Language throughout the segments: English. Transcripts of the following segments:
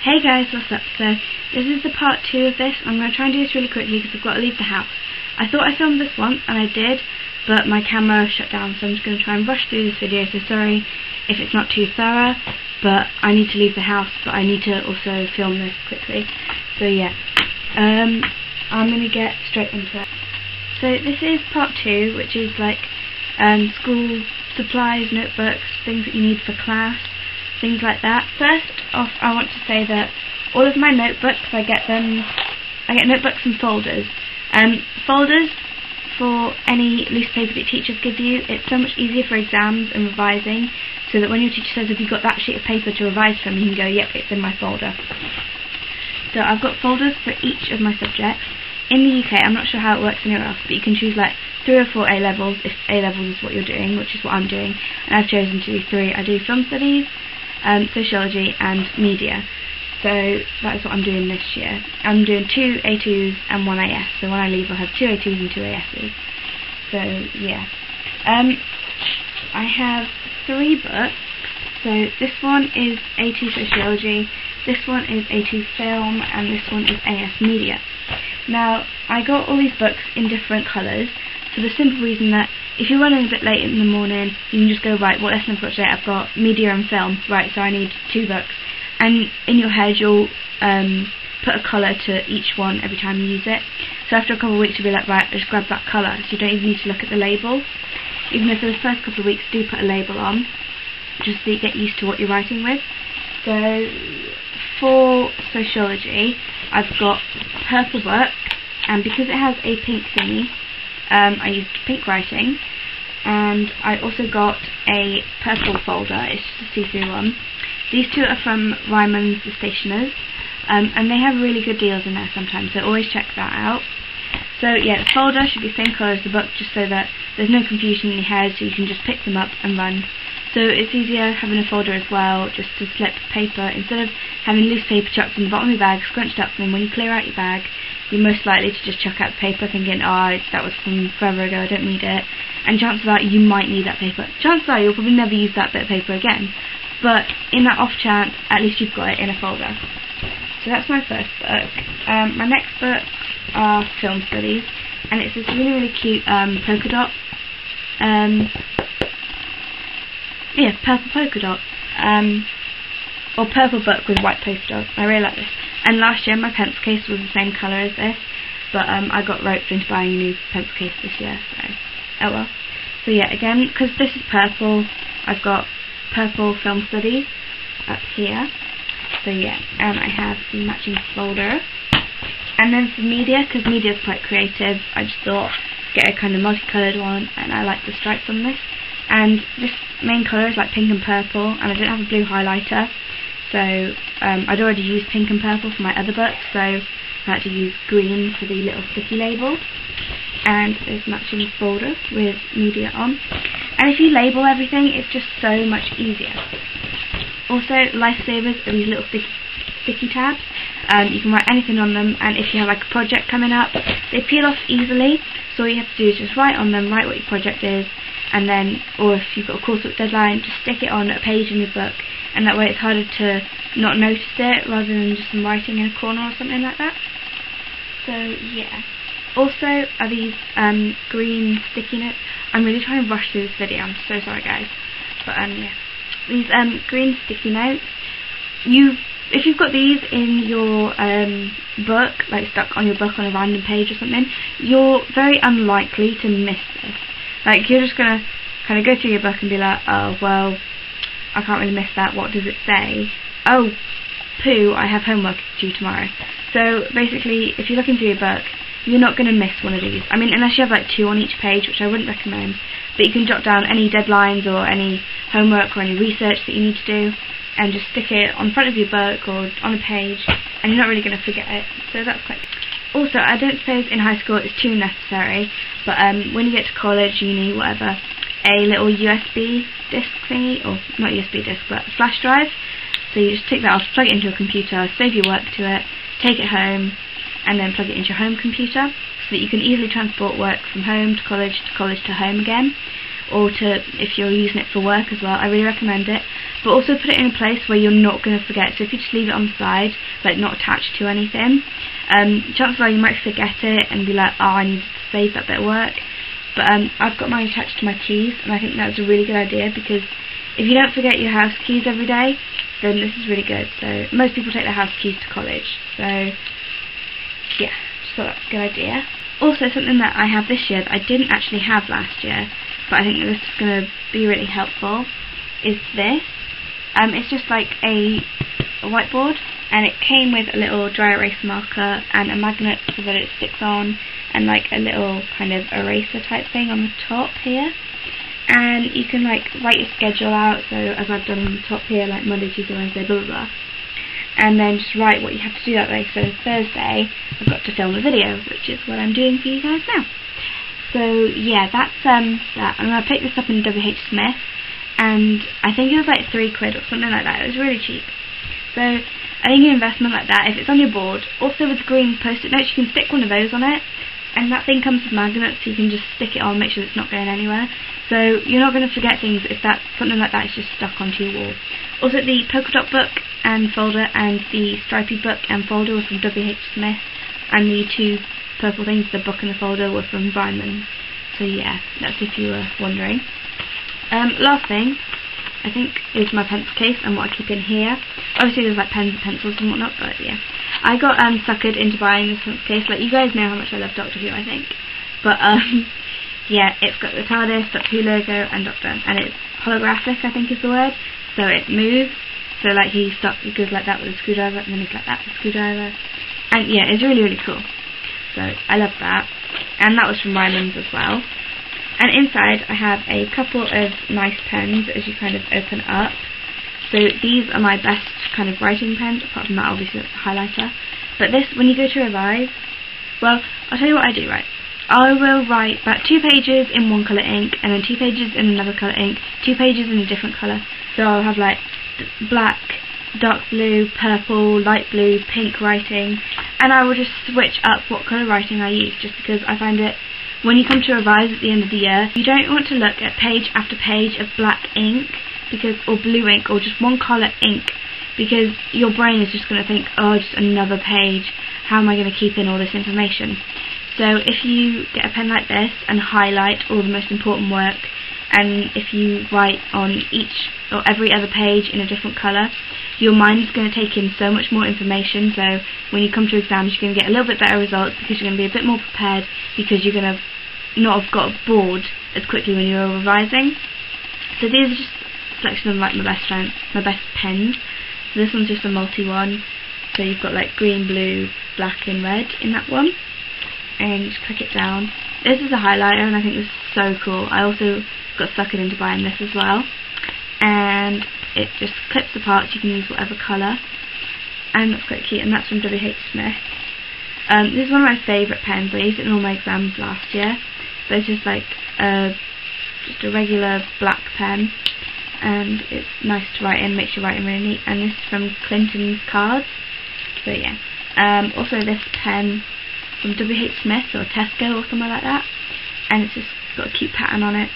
Hey guys, what's up? So this is the part 2 of this. I'm going to try and do this really quickly because I've got to leave the house. I thought I filmed this once and I did, but my camera shut down, so I'm just going to try and rush through this video. So sorry if it's not too thorough, but I need to leave the house, but I need to also film this quickly. So yeah, I'm going to get straight into it. So this is part 2, which is like school supplies, notebooks, things that you need for class, things like that. First off, I want to say that all of my notebooks, I get notebooks and folders. Folders for any loose paper that teachers give you. It's so much easier for exams and revising, so that when your teacher says, have you got that sheet of paper to revise from, you can go, yep, it's in my folder. So I've got folders for each of my subjects. In the UK, I'm not sure how it works anywhere else, but you can choose like 3 or 4 A-levels if A-levels is what you're doing, which is what I'm doing, and I've chosen to do 3. I do film studies, sociology and media. So that is what I'm doing this year. I'm doing 2 A2s and 1 AS, so when I leave I'll have 2 A2s and 2 ASs. So yeah. I have 3 books. So this one is A2 sociology, this one is A2 film, and this one is AS media. Now, I got all these books in different colours for the simple reason that if you're running a bit late in the morning, you can just go, right, what lesson I've got today? I've got media and film, right, so I need 2 books. And in your head you'll put a colour to each one every time you use it. So after a couple of weeks you'll be like, right, just grab that colour, so you don't even need to look at the label. Even though for the first couple of weeks do put a label on, just so you get used to what you're writing with. So for sociology, I've got a purple book, and because it has a pink thingy, I used pink writing, and I also got a purple folder. It's just a see-through one. These 2 are from Ryman's The Stationers, and they have really good deals in there sometimes, so always check that out. So yeah, the folder should be the same colour as the book, just so that there's no confusion in your head, so you can just pick them up and run. So it's easier having a folder as well, just to slip paper, instead of having loose paper chucked in the bottom of your bag, scrunched up, and then when you clear out your bag, you're most likely to just chuck out the paper thinking, oh, that was from forever ago, I don't need it. And chances are you might need that paper. Chances are you'll probably never use that bit of paper again. But in that off chance, at least you've got it in a folder. So that's my first book. My next books are film studies, and it's this really, really cute polka dot. Purple polka dot. Or purple book with white polka dots. I really like this. And last year my pencil case was the same colour as this, but I got roped into buying a new pencil case this year, so oh well. So yeah, again, because this is purple, I've got purple film studies up here. So yeah, I have the matching folder. And then for media, because media is quite creative, I just thought get a kind of multicoloured one, and I like the stripes on this. And this main colour is like pink and purple, and I don't have a blue highlighter, so I'd already used pink and purple for my other book, so I had to use green for the little sticky label. And there's matching folder with media on. And if you label everything, it's just so much easier. Also, lifesavers are these little sticky tabs. You can write anything on them, and if you have like a project coming up, they peel off easily, so all you have to do is just write on them, write what your project is, and then, or if you've got a coursework deadline, just stick it on a page in your book, and that way it's harder to not notice it rather than just some writing in a corner or something like that. So yeah. Also are these green sticky notes. I'm really trying to rush through this video, I'm so sorry guys. But yeah. These green sticky notes, if you've got these in your book, like stuck on your book on a random page or something, you're very unlikely to miss this. Like, you're just going to kind of go through your book and be like, oh, well, I can't really miss that, what does it say? Oh, poo, I have homework due tomorrow. So, basically, if you're looking through your book, you're not going to miss one of these. I mean, unless you have like 2 on each page, which I wouldn't recommend, but you can jot down any deadlines or any homework or any research that you need to do, and just stick it on front of your book or on a page, and you're not really going to forget it. So that's quite good. Also, I don't suppose in high school it's too necessary, but when you get to college, uni, whatever, a little USB disc thingy, or not USB disc, but a flash drive. So you just take that off, plug it into your computer, save your work to it, take it home, and then plug it into your home computer, so that you can easily transport work from home to college to home again. or to, if you're using it for work as well, I really recommend it. but also put it in a place where you're not going to forget. So if you just leave it on the side, like not attached to anything, chances are you might forget it and be like, oh, I need to save that bit of work. But I've got mine attached to my keys, and I think that's a really good idea, because if you don't forget your house keys every day, then this is really good. So most people take their house keys to college, so yeah, just thought that's a good idea. Also, something that I have this year that I didn't actually have last year, but I think that this is going to be really helpful, is this. It's just like a whiteboard, and it came with a little dry erase marker and a magnet so that it sticks on, and like a little kind of eraser type thing on the top here. And you can like write your schedule out, so as I've done on the top here, like Monday, Tuesday, Wednesday, blah blah blah, and then just write what you have to do that day. So Thursday I've got to film a video, which is what I'm doing for you guys now. So yeah, that's that. And I picked this up in WH Smith, and I think it was like £3 or something like that. It was really cheap. So I think an investment like that, if it's on your board, also with green post-it notes, you can stick one of those on it, and that thing comes with magnets, so you can just stick it on, make sure it's not going anywhere. So you're not going to forget things if that something like that is just stuck onto your wall. Also, the polka dot book and folder and the stripy book and folder were from WH Smith, and the two purple things, the book and the folder, were from Ryman. So yeah, that's if you were wondering. Last thing, I think, is my pencil case and what I keep in here. Obviously there's like pens and pencils and whatnot, but yeah. I got suckered into buying this pencil case. Like, you guys know how much I love Doctor Who, I think. But yeah, it's got the TARDIS, Doctor Who logo, and Doctor, and it's holographic, I think is the word. So it moves. So like he goes like that with a screwdriver, and then he's like that with a screwdriver. And yeah, it's really, really cool. So I love that. And that was from Ryman's as well. And inside I have a couple of nice pens as you kind of open up. So these are my best kind of writing pens, apart from that obviously that's a highlighter. But this, when you go to revise, well, I'll tell you what I do, right? I will write about 2 pages in one colour ink, and then 2 pages in another colour ink, 2 pages in a different colour. So I'll have like black, dark blue, purple, light blue, pink writing, and I will just switch up what colour writing I use, just because I find it, when you come to revise at the end of the year, you don't want to look at page after page of black ink, or blue ink, or just one colour ink, because your brain is just going to think, oh, just another page, how am I going to keep in all this information? So if you get a pen like this and highlight all the most important work, and if you write on each or every other page in a different colour, your mind is going to take in so much more information. So when you come to exams, you're going to get a little bit better results, because you're going to be a bit more prepared, because you're going to not have got bored as quickly when you're revising. So these are just a selection of like my best pens. So this one's just a multi one. So you've got like green, blue, black and red in that one. And just click it down. This is a highlighter, and I think this is so cool. I also got suckered into buying this as well. And it just clips apart, so you can use whatever colour. And that's quite cute, and that's from WH Smith. This is one of my favourite pens. I used it in all my exams last year. So it's just like just a regular black pen, and it's nice to write in, makes your writing really neat. And this is from Clinton's Cards. So yeah. Also this pen from WH Smith or Tesco or somewhere like that, and it's just got a cute pattern on it.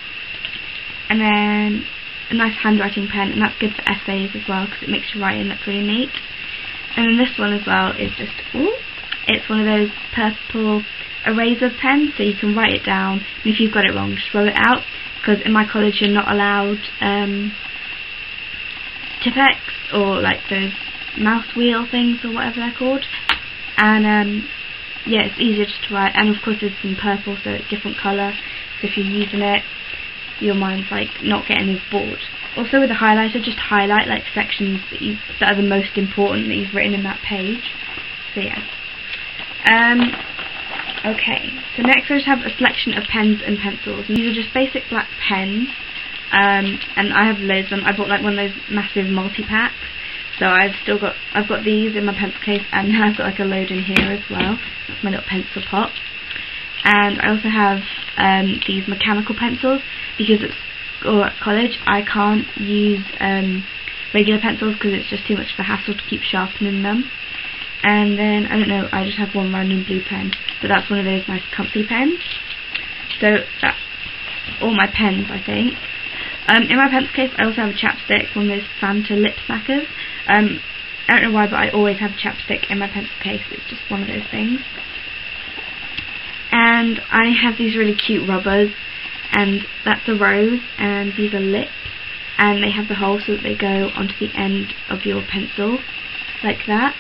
And then a nice handwriting pen, and that's good for essays as well, because it makes your writing look really neat. And then this one as well is just, it's one of those purple eraser pens, so you can write it down, and if you've got it wrong, just roll it out, because in my college you're not allowed Tipex, or like those mouse wheel things, or whatever they're called. And yeah, it's easier just to write, and of course it's in purple, so it's different colour, so if you're using it, your mind's like not getting as bored. Also with the highlighter, just highlight like sections that are the most important that you've written in that page. So yeah. Okay, so next I just have a selection of pens and pencils. And these are just basic black pens, and I have loads of them. I bought like one of those massive multi-packs, so I've got these in my pencil case, and now I've got like a load in here as well. That's my little pencil pot. And I also have these mechanical pencils, because at college I can't use regular pencils, because it's just too much of a hassle to keep sharpening them. And then, I don't know, I just have one random blue pen, but that's one of those nice comfy pens. So that's all my pens, I think. In my pencil case I also have a chapstick, one of those Fanta lip smackers. I don't know why, but I always have a chapstick in my pencil case. It's just one of those things. And I have these really cute rubbers, and that's a rose, and these are lips, and they have the hole so that they go onto the end of your pencil, like that.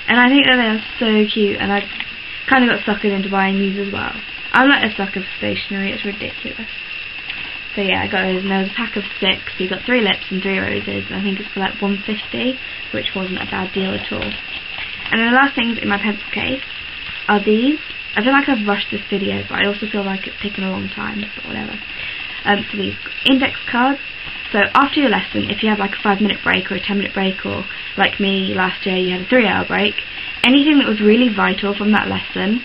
And I think that they are so cute, and I've kind of got suckered into buying these as well. I'm like a sucker for stationery, it's ridiculous. So yeah, I got those, and there was a pack of 6, so you got 3 lips and 3 roses. I think it's for like $1.50, which wasn't a bad deal at all. And then the last things in my pencil case are these. I feel like I've rushed this video, but I also feel like it's taken a long time, but whatever. So these index cards. So after your lesson, if you have like a 5-minute break or a 10-minute break, or like me last year you had a 3-hour break, anything that was really vital from that lesson,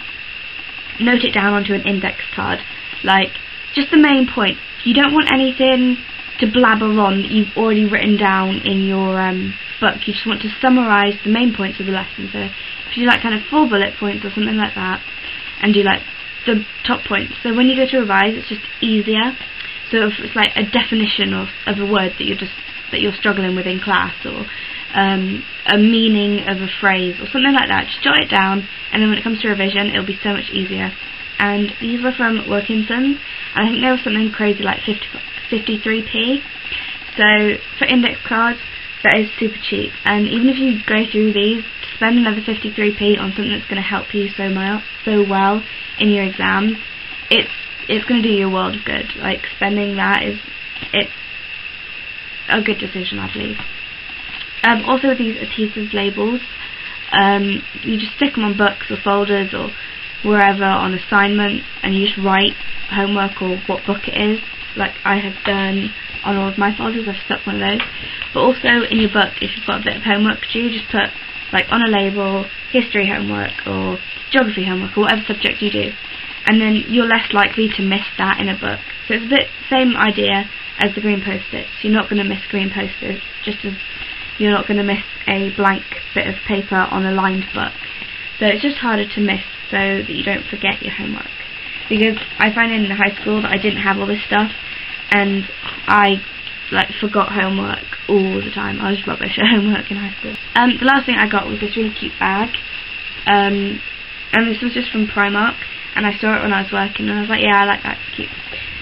note it down onto an index card. Like, just the main points. You don't want anything to blabber on that you've already written down in your book. You just want to summarise the main points of the lesson. So if you do like kind of 4 bullet points or something like that, and do like the top points, so when you go to revise it's just easier. So if it's like a definition of a word that you're struggling with in class, or a meaning of a phrase or something like that, just jot it down, and then when it comes to revision it'll be so much easier. And these were from Wilkinson's, and I think there was something crazy like 53p. So for index cards, that is super cheap, and even if you go through these, to spend another 53p on something that's going to help you so well in your exams, it's going to do you a world of good. Like, spending that it's a good decision, I believe. Also, these adhesive labels, you just stick them on books or folders or wherever on assignments, and you just write homework or what book it is, like I have done on all of my folders. I've stuck one of those. But also in your book, if you've got a bit of homework due, just put like on a label history homework or geography homework or whatever subject you do, and then you're less likely to miss that in a book. So it's a bit same idea as the green post-its. You're not going to miss green post-its, just as you're not going to miss a blank bit of paper on a lined book. So it's just harder to miss, so that you don't forget your homework. Because I find in high school that I didn't have all this stuff, and I like forgot homework all the time. I was rubbish at homework in high school. The last thing I got was this really cute bag, and this was just from Primark, and I saw it when I was working, and I was like, yeah, I like that, it's cute.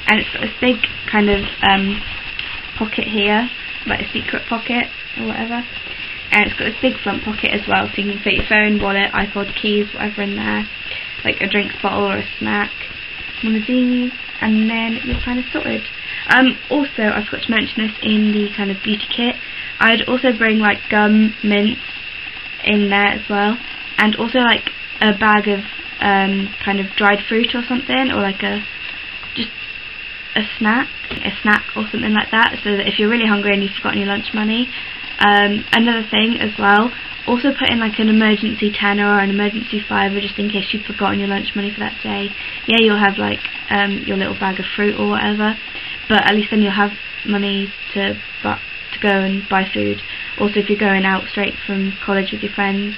And it's got this big kind of pocket here, like a secret pocket or whatever, and it's got this big front pocket as well, so you can fit your phone, wallet, iPod, keys, whatever in there, like a drinks bottle or a snack, one of these, and then you're kind of sorted. Also, I forgot to mention this in the kind of beauty kit, I'd also bring like gum, mints in there as well, and also like a bag of kind of dried fruit or something, or like a snack or something like that, so that if you're really hungry and you've forgotten your lunch money. Another thing as well, also put in like an emergency tenner or an emergency fiver, just in case you've forgotten your lunch money for that day. Yeah, you'll have like your little bag of fruit or whatever, but at least then you'll have money to go and buy food. Also, if you're going out straight from college with your friends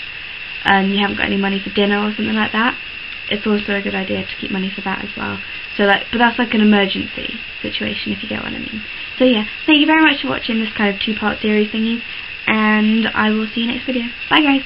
and you haven't got any money for dinner or something like that, it's also a good idea to keep money for that as well. So like, but that's like an emergency situation, if you get what I mean. So yeah, thank you very much for watching this kind of 2-part series thingy, and I will see you next video. Bye guys!